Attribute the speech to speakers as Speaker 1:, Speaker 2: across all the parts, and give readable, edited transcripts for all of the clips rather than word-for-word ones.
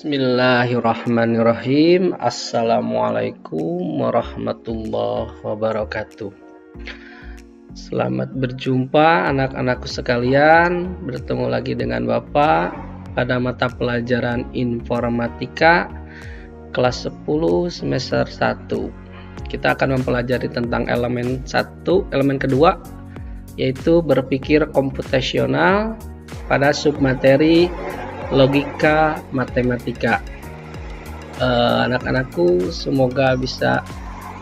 Speaker 1: Bismillahirrahmanirrahim. Assalamualaikum warahmatullahi wabarakatuh. Selamat berjumpa anak-anakku sekalian. Bertemu lagi dengan Bapak pada mata pelajaran informatika kelas 10 semester 1. Kita akan mempelajari tentang elemen kedua, yaitu berpikir komputasional pada submateri logika matematika. Anak-anakku semoga bisa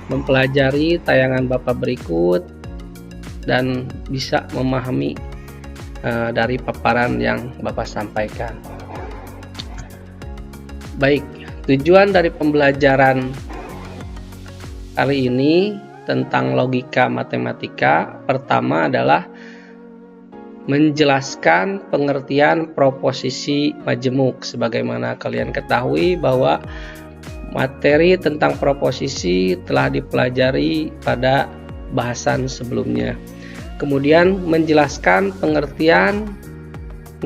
Speaker 1: mempelajari tayangan Bapak berikut dan bisa memahami dari paparan yang Bapak sampaikan. Baik, tujuan dari pembelajaran kali ini tentang logika matematika pertama adalah menjelaskan pengertian proposisi majemuk. Sebagaimana kalian ketahui bahwa materi tentang proposisi telah dipelajari pada bahasan sebelumnya. Kemudian menjelaskan pengertian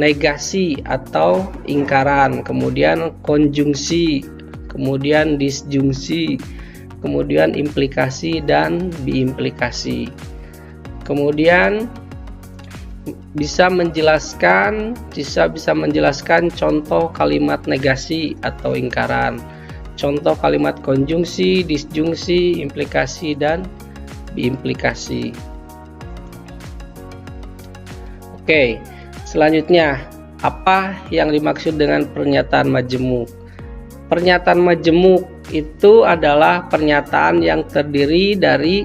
Speaker 1: negasi atau ingkaran, kemudian konjungsi, kemudian disjungsi, kemudian implikasi dan biimplikasi. Kemudian bisa menjelaskan contoh kalimat negasi atau ingkaran, contoh kalimat konjungsi, disjungsi, implikasi dan biimplikasi. Oke, selanjutnya apa yang dimaksud dengan pernyataan majemuk? Pernyataan majemuk itu adalah pernyataan yang terdiri dari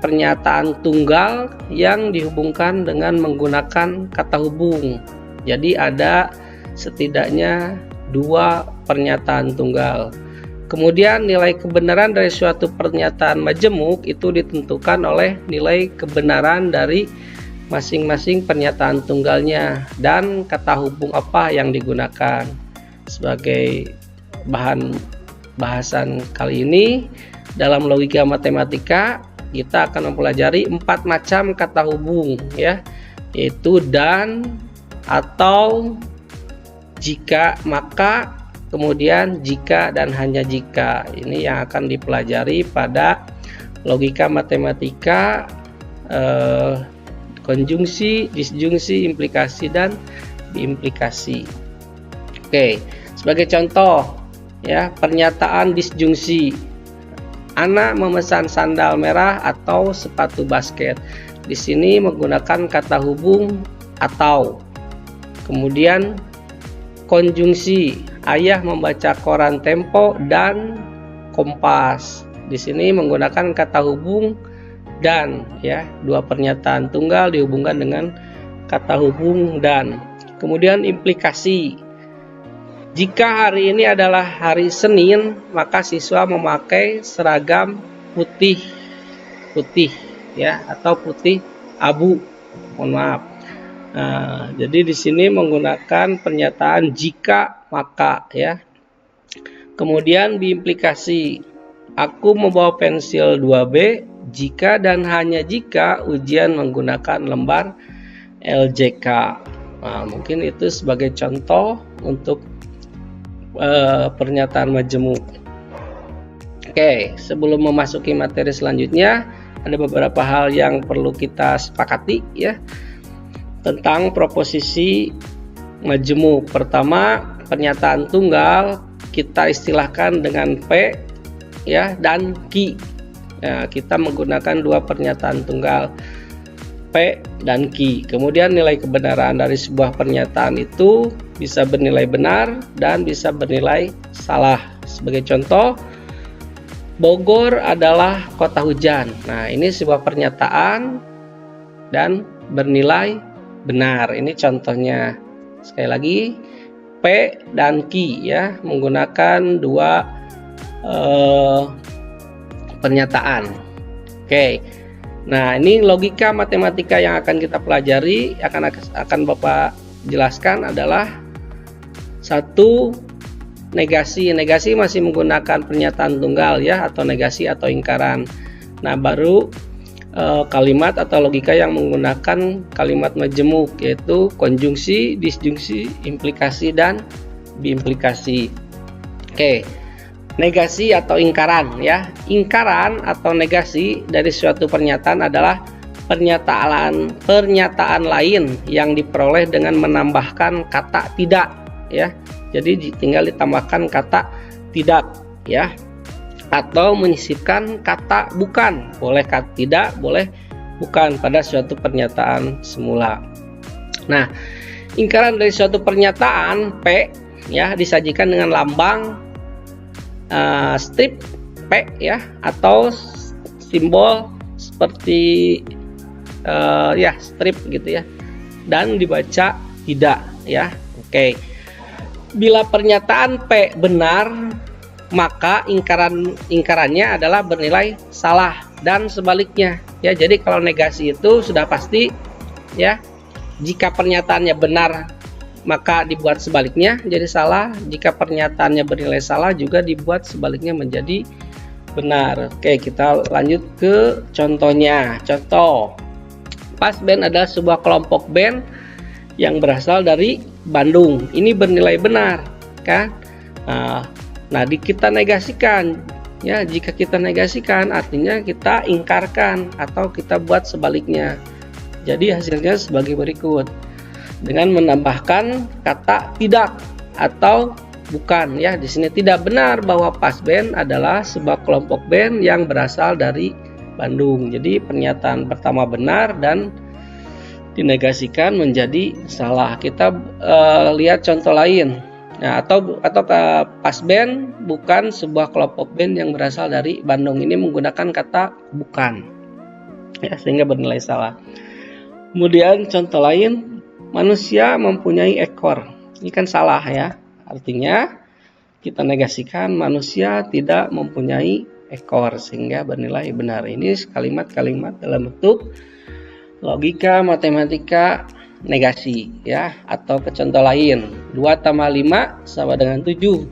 Speaker 1: pernyataan tunggal yang dihubungkan dengan menggunakan kata hubung. Jadi ada setidaknya dua pernyataan tunggal. Kemudian nilai kebenaran dari suatu pernyataan majemuk itu ditentukan oleh nilai kebenaran dari masing-masing pernyataan tunggalnya dan kata hubung apa yang digunakan. Sebagai bahan bahasan kali ini dalam logika matematika, kita akan mempelajari 4 macam kata hubung, ya, yaitu dan, atau, jika, maka, kemudian jika dan hanya jika. Ini yang akan dipelajari pada logika matematika, konjungsi, disjungsi, implikasi dan biimplikasi. Oke, sebagai contoh, ya, pernyataan disjungsi. Ana memesan sandal merah atau sepatu basket. Di sini menggunakan kata hubung atau. Kemudian konjungsi. Ayah membaca koran Tempo dan Kompas. Di sini menggunakan kata hubung dan, ya, dua pernyataan tunggal dihubungkan dengan kata hubung dan. Kemudian implikasi. Jika hari ini adalah hari Senin, maka siswa memakai seragam putih, ya, atau putih abu. Mohon maaf. Nah, jadi di sini menggunakan pernyataan jika maka, ya. Kemudian biimplikasi. Aku membawa pensil 2B jika dan hanya jika ujian menggunakan lembar LJK. Nah, mungkin itu sebagai contoh untuk pernyataan majemuk. Oke, sebelum memasuki materi selanjutnya, ada beberapa hal yang perlu kita sepakati, ya, tentang proposisi majemuk. Pertama, pernyataan tunggal kita istilahkan dengan P, ya, dan Q. Nah, kita menggunakan dua pernyataan tunggal P dan Q. Kemudian nilai kebenaran dari sebuah pernyataan itu bisa bernilai benar dan bisa bernilai salah. Sebagai contoh, Bogor adalah kota hujan. Nah, ini sebuah pernyataan dan bernilai benar. Ini contohnya. Sekali lagi, P dan Q, ya, menggunakan dua pernyataan. Oke. Nah, ini logika matematika yang akan kita pelajari, akan Bapak jelaskan adalah satu, negasi. Negasi masih menggunakan pernyataan tunggal, ya, atau negasi atau ingkaran. Nah, baru kalimat atau logika yang menggunakan kalimat majemuk, yaitu konjungsi, disjungsi, implikasi dan biimplikasi. Oke, negasi atau ingkaran ya. Ingkaran atau negasi dari suatu pernyataan adalah pernyataan lain yang diperoleh dengan menambahkan kata tidak ya. Jadi tinggal ditambahkan kata tidak ya, atau menyisipkan kata bukan. Boleh kata tidak, boleh bukan pada suatu pernyataan semula. Nah, ingkaran dari suatu pernyataan P ya disajikan dengan lambang strip P ya, atau simbol seperti ya strip gitu ya, dan dibaca tidak ya. Oke, bila pernyataan P benar, maka ingkarannya adalah bernilai salah, dan sebaliknya ya. Jadi kalau negasi itu sudah pasti ya, jika pernyataannya benar maka dibuat sebaliknya jadi salah, jika pernyataannya bernilai salah juga dibuat sebaliknya menjadi benar. Oke, kita lanjut ke contohnya. Contoh, Pasben adalah sebuah kelompok band yang berasal dari Bandung. Ini bernilai benar kan? Nah, kita negasikan ya. Jika kita negasikan artinya kita ingkarkan atau kita buat sebaliknya. Jadi hasilnya sebagai berikut, dengan menambahkan kata tidak atau bukan ya. Di sini tidak benar bahwa Pasben adalah sebuah kelompok band yang berasal dari Bandung. Jadi pernyataan pertama benar dan dinegasikan menjadi salah. Kita lihat contoh lain. Nah, atau Pasben bukan sebuah kelompok band yang berasal dari Bandung. Ini menggunakan kata bukan ya, sehingga bernilai salah. Kemudian contoh lain, manusia mempunyai ekor. Ini kan salah ya. Artinya kita negasikan manusia tidak mempunyai ekor, sehingga bernilai benar. Ini kalimat-kalimat dalam bentuk logika matematika negasi ya. Atau ke contoh lain, 2 tambah 5 sama dengan 7.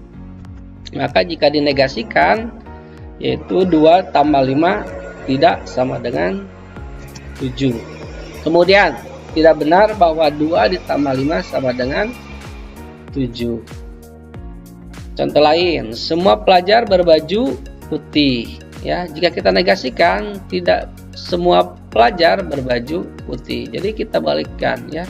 Speaker 1: Maka jika dinegasikan, yaitu 2 tambah 5 tidak sama dengan 7. Kemudian tidak benar bahwa 2 ditambah 5 sama dengan 7. Contoh lain, semua pelajar berbaju putih ya. Jika kita negasikan, tidak semua pelajar berbaju putih. Jadi kita balikkan ya.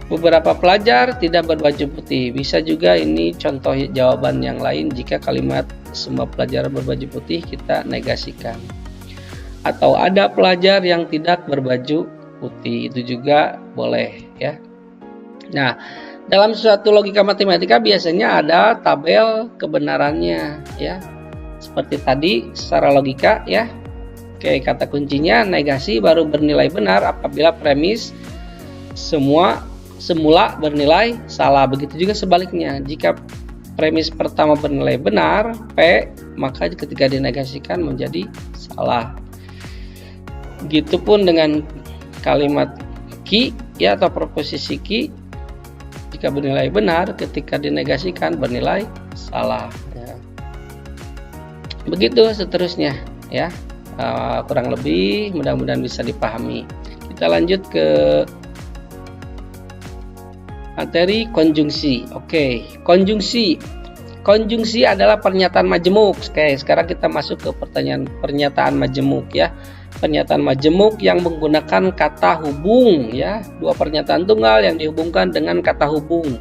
Speaker 1: Beberapa pelajar tidak berbaju putih. Bisa juga ini contoh jawaban yang lain jika kalimat semua pelajar berbaju putih kita negasikan. Atau ada pelajar yang tidak berbaju putih, itu juga boleh ya. Nah, dalam suatu logika matematika biasanya ada tabel kebenarannya ya. Seperti tadi secara logika ya. Oke, kata kuncinya negasi baru bernilai benar apabila premis semula bernilai salah. Begitu juga sebaliknya. Jika premis pertama bernilai benar P, maka ketika dinegasikan menjadi salah. Begitupun dengan kalimat ki ya, atau proposisi ki, jika bernilai benar ketika dinegasikan bernilai salah ya. Begitu seterusnya ya. Kurang lebih mudah-mudahan bisa dipahami. Kita lanjut ke materi konjungsi. Oke, konjungsi adalah pernyataan majemuk. Oke, sekarang kita masuk ke pernyataan majemuk ya. Pernyataan majemuk yang menggunakan kata hubung ya. Dua pernyataan tunggal yang dihubungkan dengan kata hubung.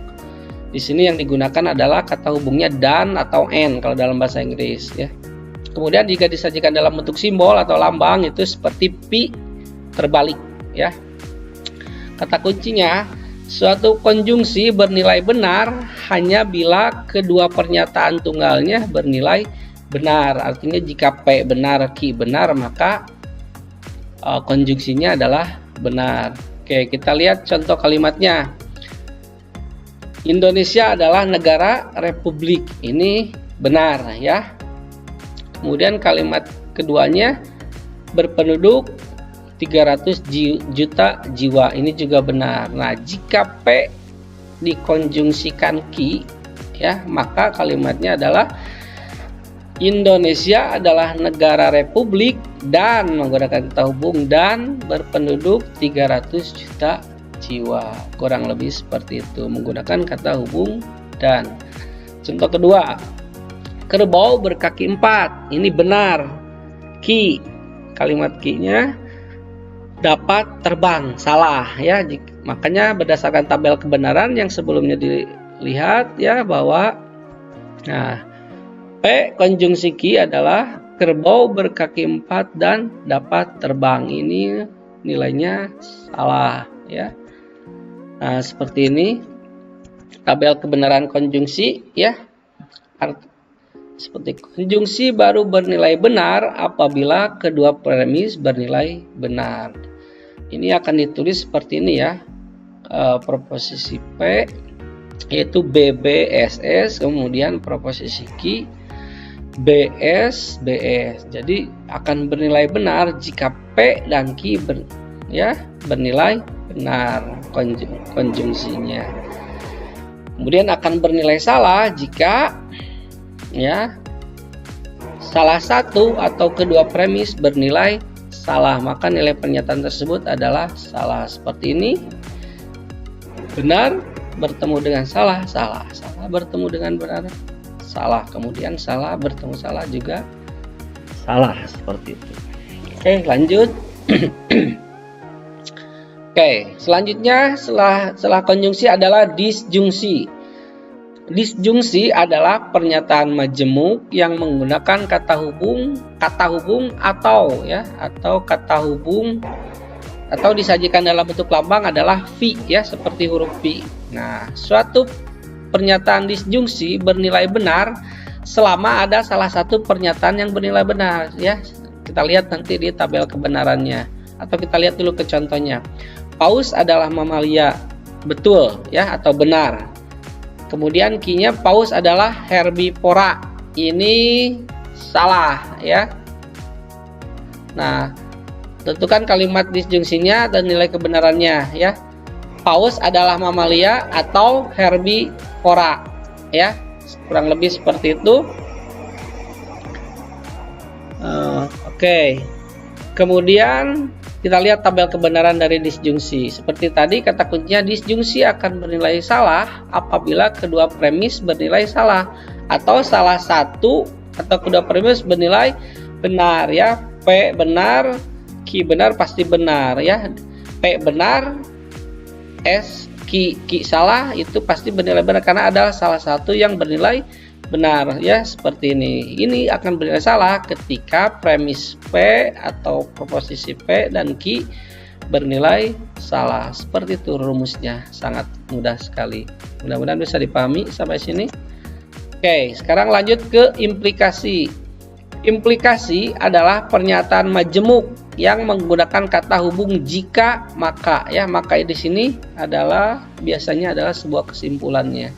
Speaker 1: Di sini yang digunakan adalah kata hubungnya dan atau and kalau dalam bahasa Inggris ya. Kemudian jika disajikan dalam bentuk simbol atau lambang itu seperti pi terbalik ya. Kata kuncinya, suatu konjungsi bernilai benar hanya bila kedua pernyataan tunggalnya bernilai benar. Artinya jika P benar, Q benar, maka konjungsinya adalah benar. Oke, kita lihat contoh kalimatnya. Indonesia adalah negara republik. Ini benar ya. Kemudian kalimat keduanya, berpenduduk 300 juta jiwa. Ini juga benar. Nah, jika P dikonjungsikan Q ya, maka kalimatnya adalah Indonesia adalah negara republik dan menggunakan kata hubung dan berpenduduk 300 juta jiwa. Kurang lebih seperti itu, menggunakan kata hubung dan. Contoh kedua, kerbau berkaki 4. Ini benar. Ki, kalimat ki-nya dapat terbang, salah ya. Makanya berdasarkan tabel kebenaran yang sebelumnya dilihat ya, bahwa P konjungsi ki adalah kerbau berkaki 4 dan dapat terbang. Ini nilainya salah ya. Nah, seperti ini tabel kebenaran konjungsi ya. Seperti konjungsi baru bernilai benar apabila kedua premis bernilai benar. Ini akan ditulis seperti ini ya. Proposisi P yaitu BBSS, kemudian proposisi Q BS. Jadi akan bernilai benar jika P dan Q bernilai benar konjungsinya. Kemudian akan bernilai salah jika salah satu atau kedua premis bernilai salah, maka nilai pernyataan tersebut adalah salah. Seperti ini. Benar bertemu dengan salah, salah bertemu dengan benar, salah, kemudian salah bertemu salah juga salah, seperti itu. Oke, lanjut. Oke, selanjutnya setelah konjungsi adalah disjungsi. Disjungsi adalah pernyataan majemuk yang menggunakan kata hubung atau disajikan dalam bentuk lambang adalah fi ya, seperti huruf fi. Nah, suatu pernyataan disjungsi bernilai benar selama ada salah satu pernyataan yang bernilai benar ya. Kita lihat nanti di tabel kebenarannya, atau kita lihat dulu ke contohnya. Paus adalah mamalia, betul ya atau benar. Kemudian Q-nya paus adalah herbivora, ini salah ya. Nah, tentukan kalimat disjungsinya dan nilai kebenarannya ya. Paus adalah mamalia atau herbivora ya, kurang lebih seperti itu. Oke. Kemudian kita lihat tabel kebenaran dari disjungsi. Seperti tadi, kata kuncinya disjungsi akan bernilai salah apabila kedua premis bernilai salah atau salah satu atau kedua premis bernilai benar ya. P benar, Q benar pasti benar ya. P benar, S Q salah, itu pasti bernilai benar karena ada salah satu yang bernilai benar ya, seperti ini. Ini akan bernilai salah ketika premis P atau proposisi P dan Q bernilai salah. Seperti itu rumusnya, sangat mudah sekali. Mudah-mudahan bisa dipahami sampai sini. Oke, sekarang lanjut ke implikasi. Implikasi adalah pernyataan majemuk yang menggunakan kata hubung jika maka ya. Maka di sini biasanya adalah sebuah kesimpulannya.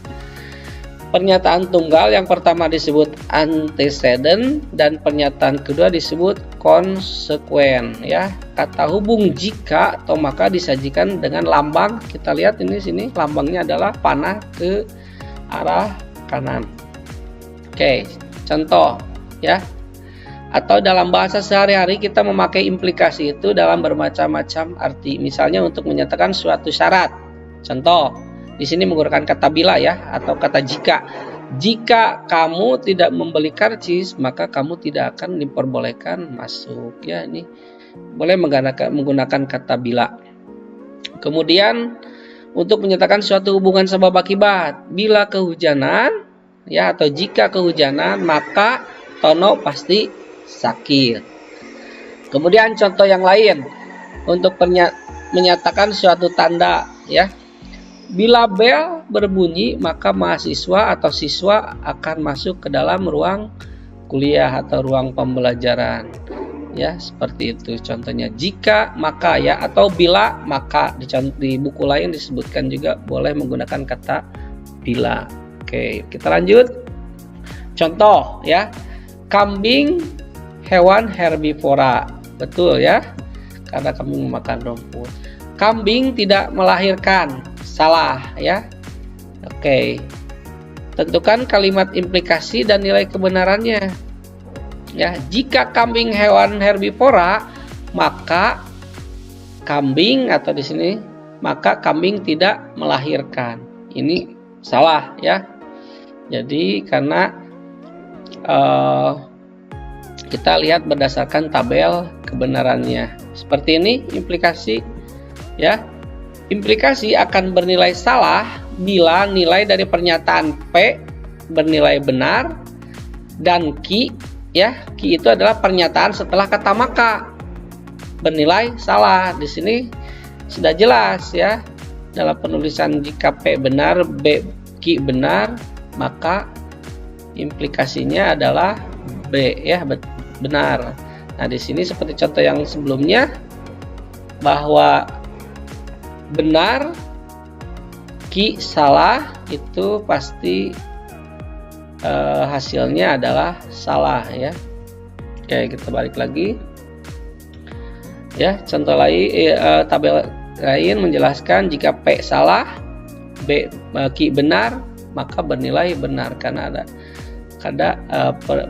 Speaker 1: Pernyataan tunggal yang pertama disebut antecedent dan pernyataan kedua disebut konsekuen ya. Kata hubung jika atau maka disajikan dengan lambang. Kita lihat ini sini lambangnya adalah panah ke arah kanan. Oke, contoh ya. Atau dalam bahasa sehari-hari kita memakai implikasi itu dalam bermacam-macam arti. Misalnya untuk menyatakan suatu syarat. Contoh, di sini menggunakan kata bila ya, atau kata jika. Jika kamu tidak membeli karcis, maka kamu tidak akan diperbolehkan masuk ya. Ini boleh menggunakan kata bila. Kemudian untuk menyatakan suatu hubungan sebab akibat, bila kehujanan ya atau jika kehujanan, maka Tono pasti sakit. Kemudian contoh yang lain untuk menyatakan suatu tanda ya. Bila bel berbunyi, maka mahasiswa atau siswa akan masuk ke dalam ruang kuliah atau ruang pembelajaran. Ya, seperti itu contohnya. Jika, maka ya, atau bila, maka. Di buku lain disebutkan juga boleh menggunakan kata bila. Oke, kita lanjut. Contoh ya. Kambing hewan herbivora. Betul ya. Karena kambing memakan rumput. Kambing tidak melahirkan. Salah ya. Oke. Tentukan kalimat implikasi dan nilai kebenarannya. Ya, jika kambing hewan herbivora, maka kambing atau di sini maka kambing tidak melahirkan. Ini salah ya. Jadi karena kita lihat berdasarkan tabel kebenarannya. Seperti ini implikasi, ya. Implikasi akan bernilai salah bila nilai dari pernyataan P bernilai benar dan Q, ya, Q itu adalah pernyataan setelah kata maka bernilai salah. Di sini sudah jelas, ya, dalam penulisan jika P benar, Q benar, maka implikasinya adalah B, ya, benar. Nah, di sini seperti contoh yang sebelumnya bahwa benar, Q salah, itu pasti hasilnya adalah salah, ya. Oke, kita balik lagi, ya. Contoh lain, tabel lain menjelaskan jika P salah, Q benar, maka bernilai benar karena ada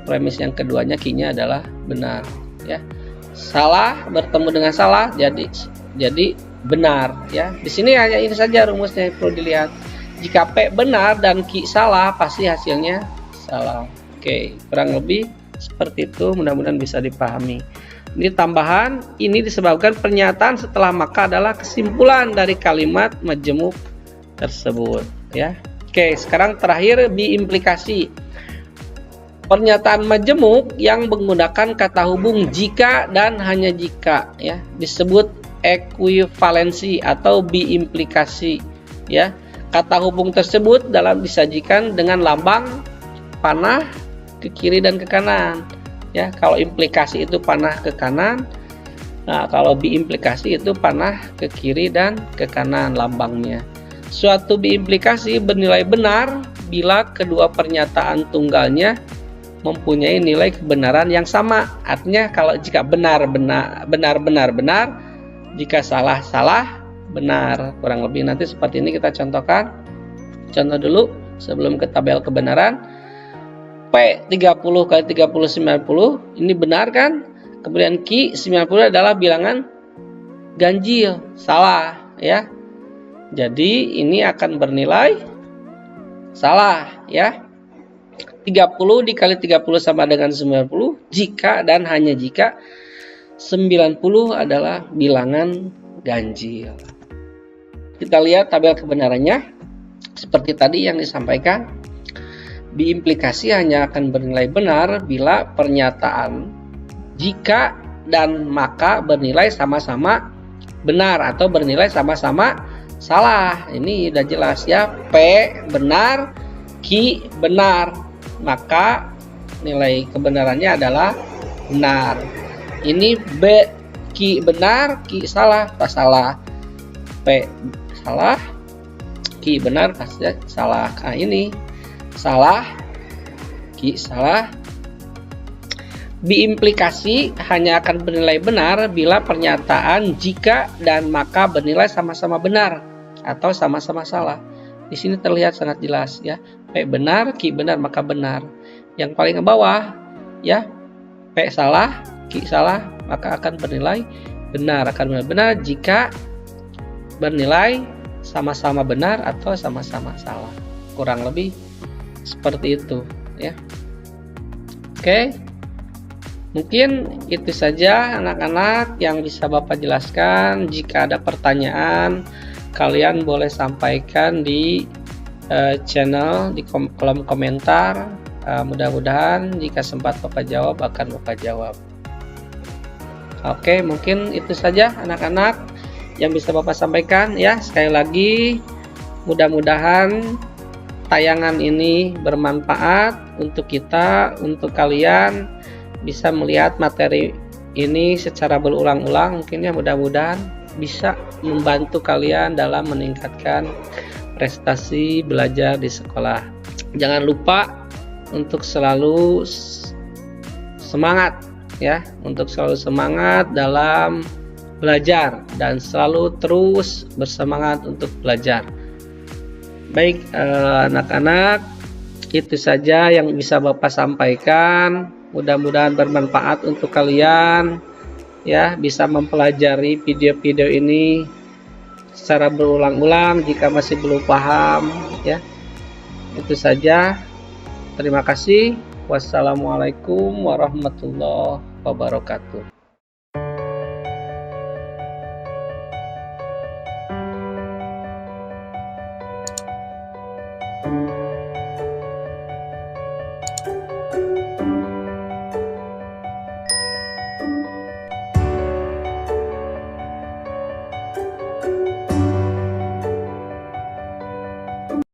Speaker 1: premis yang keduanya Q-nya adalah benar, ya. Salah bertemu dengan salah jadi benar, ya. Di sini hanya ini saja rumusnya perlu dilihat. Jika P benar dan Q salah, pasti hasilnya salah. Oke, kurang lebih seperti itu, mudah-mudahan bisa dipahami. Ini tambahan, ini disebabkan pernyataan setelah maka adalah kesimpulan dari kalimat majemuk tersebut, ya. Oke, sekarang terakhir biimplikasi. Pernyataan majemuk yang menggunakan kata hubung jika dan hanya jika, ya, disebut ekuivalensi atau biimplikasi, ya. Kata hubung tersebut dalam disajikan dengan lambang panah ke kiri dan ke kanan, ya. Kalau implikasi itu panah ke kanan, nah kalau biimplikasi itu panah ke kiri dan ke kanan lambangnya. Suatu biimplikasi bernilai benar bila kedua pernyataan tunggalnya mempunyai nilai kebenaran yang sama. Artinya kalau jika benar, jika salah, benar. Kurang lebih nanti seperti ini kita contohkan. Contoh dulu sebelum ke tabel kebenaran. P 30 kali 30 90 ini benar kan? Kemudian Q 90 adalah bilangan ganjil, salah, ya. Jadi ini akan bernilai salah, ya. 30 dikali 30 sama dengan 90 jika dan hanya jika 90 adalah bilangan ganjil. Kita lihat tabel kebenarannya. Seperti tadi yang disampaikan, biimplikasi hanya akan bernilai benar bila pernyataan jika dan maka bernilai sama-sama benar atau bernilai sama-sama salah. Ini udah jelas, ya. P benar, Q benar, maka nilai kebenarannya adalah benar. Ini B, Q benar, Q salah, pas salah. P salah, Q benar, pasti salah. Nah, ini salah, Q salah. Biimplikasi hanya akan bernilai benar bila pernyataan jika dan maka bernilai sama-sama benar atau sama-sama salah. Di sini terlihat sangat jelas, ya. P benar, Q benar, maka benar. Yang paling ke bawah, ya, P salah, Q salah, maka akan bernilai benar. Akan benar jika bernilai sama-sama benar atau sama-sama salah. Kurang lebih seperti itu, ya. Oke. Mungkin itu saja anak-anak yang bisa Bapak jelaskan. Jika ada pertanyaan, kalian boleh sampaikan di channel, di kolom komentar. Mudah-mudahan jika sempat Bapak jawab, akan Bapak jawab. Oke, mungkin itu saja anak-anak yang bisa Bapak sampaikan, ya. Sekali lagi, mudah-mudahan tayangan ini bermanfaat untuk kita, untuk kalian bisa melihat materi ini secara berulang-ulang. Mungkin, ya, mudah-mudahan bisa membantu kalian dalam meningkatkan prestasi belajar di sekolah. Jangan lupa untuk selalu semangat, ya, untuk selalu semangat dalam belajar dan selalu terus bersemangat untuk belajar. Baik, anak-anak, itu saja yang bisa Bapak sampaikan. Mudah-mudahan bermanfaat untuk kalian, ya, bisa mempelajari video-video ini secara berulang-ulang jika masih belum paham, ya. Itu saja. Terima kasih. Wassalamualaikum warahmatullahi wabarakatuh.